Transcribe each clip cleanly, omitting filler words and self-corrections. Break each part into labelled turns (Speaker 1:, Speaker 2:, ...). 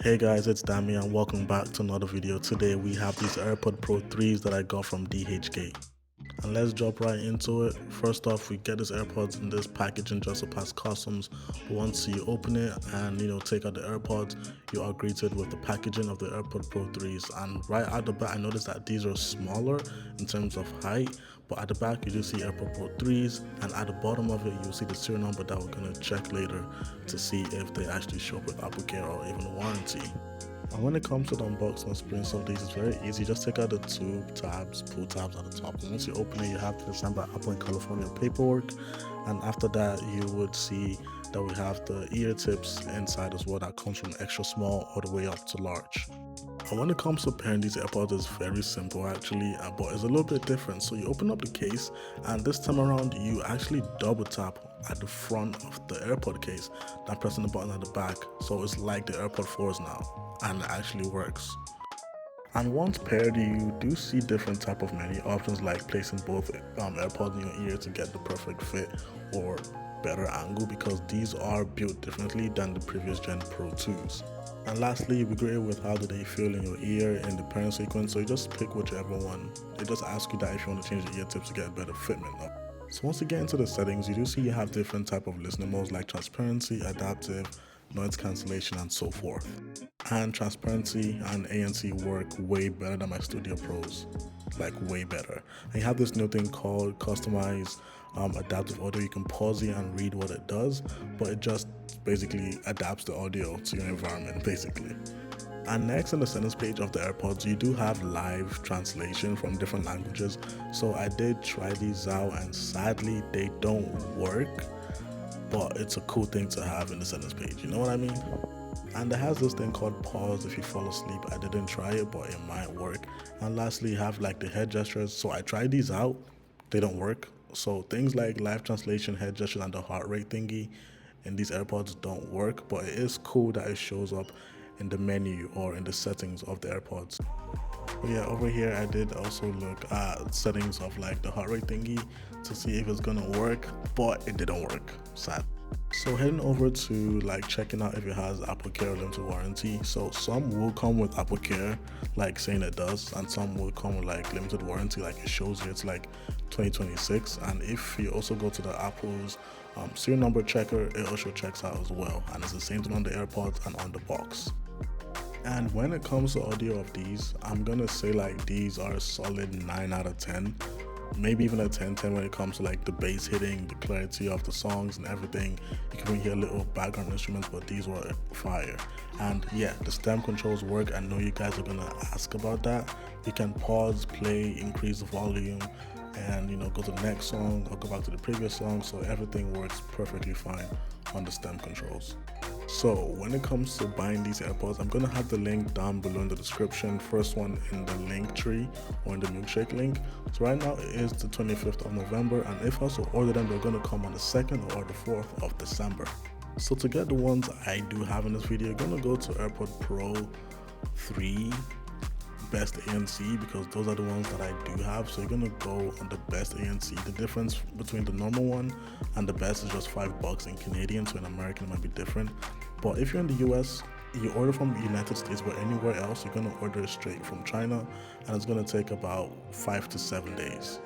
Speaker 1: Hey guys, it's Dami and welcome back to another video. Today we have these AirPod Pro 3s that I got from DHGate. And let's jump right into it. First off, we get these AirPods in this packaging just to pass customs. Once you open it and take out the AirPods, you are greeted with the packaging of the AirPod Pro 3s. And right at the back, I noticed that these are smaller in terms of height, but at the back you do see AirPod Pro 3s, and at the bottom of it you'll see the serial number that we're gonna check later to see if they actually show up with Apple Care or even warranty. And when it comes to the unboxing experience of these, it's very easy. Just take out the tube tabs, pull tabs at the top. And once you open it, you have the December Apple in California paperwork. And after that, you would see that we have the ear tips inside as well that comes from extra small all the way up to large. And when it comes to pairing these AirPods, it's very simple actually, but it's a little bit different. So you open up the case, and this time around, you actually double tap at the front of the AirPod case, then pressing the button at the back. So it's like the AirPod 4s now, and it actually works. And once paired, you do see different type of menu options like placing both AirPods in your ear to get the perfect fit or better angle, because these are built differently than the previous gen Pro 2s. And lastly, you'll be great with how do they feel in your ear in the pairing sequence, so you just pick whichever one. They just ask you that if you want to change the ear tips to get a better fitment. So once you get into the settings, you do see you have different type of listening modes like transparency, adaptive, noise cancellation, and so forth. And transparency and ANC work way better than my Studio Pros, like way better. And you have this new thing called customize adaptive audio. You can pause it and read what it does, but it just basically adapts the audio to your environment basically. And next, on the settings page of the AirPods, you do have live translation from different languages. So I did try these out, and sadly they don't work, but it's a cool thing to have in the settings page, you know what I mean? And it has this thing called pause if you fall asleep. I didn't try it, but it might work. And lastly, you have like the head gestures. So I tried these out, they don't work. So things like live translation, head gestures, and the heart rate thingy in these AirPods don't work, but it is cool that it shows up in the menu or in the settings of the AirPods. But yeah, over here I did also look at settings of like the heart rate thingy to see if it's gonna work, but it didn't work, sad. So heading over to like checking out if it has Apple Care or limited warranty. So some will come with Apple Care, like saying it does, and some will come with like limited warranty, like it shows you it's like 2026. And if you also go to the Apple's serial number checker, it also checks out as well, and it's the same thing on the AirPods and on the box. And when it comes to audio of these, I'm gonna say like these are a solid 9 out of 10, maybe even a 10/10 when it comes to like the bass hitting, the clarity of the songs and everything. You can even hear little background instruments, but these were fire. And yeah, the stem controls work. I know you guys are gonna ask about that. You can pause, play, increase the volume, and go to the next song or go back to the previous song, so everything works perfectly fine on the stem controls. So when it comes to buying these AirPods, I'm gonna have the link down below in the description. First one in the link tree or in the milkshake link. So right now it is the 25th of November, and if I also order them, they're gonna come on the 2nd or the 4th of December. So to get the ones I do have in this video, you're gonna go to AirPod Pro 3 best ANC, because those are the ones that I do have. So you're gonna go on the best ANC. The difference between the normal one and the best is just $5 in Canadian, so in American it might be different. But if you're in the US, you order from the United States, but anywhere else you're gonna order it straight from China, and it's gonna take about 5 to 7 days.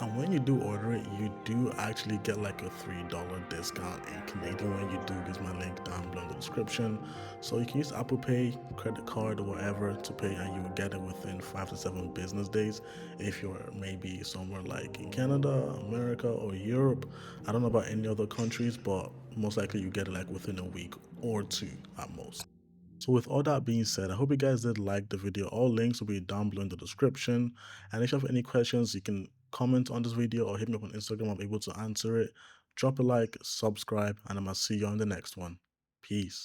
Speaker 1: And when you do order it, you do actually get like a $3 discount in Canadian when you do use my link down below in the description. So you can use Apple Pay, credit card, or whatever to pay, and you will get it within 5 to 7 business days. If you're maybe somewhere like in Canada, America, or Europe, I don't know about any other countries, but most likely you get it like within a week or two at most. So with all that being said, I hope you guys did like the video. All links will be down below in the description. And if you have any questions, you can comment on this video or hit me up on Instagram. I'm able to answer it. Drop a like, subscribe, and I'm going to see you on the next one. Peace.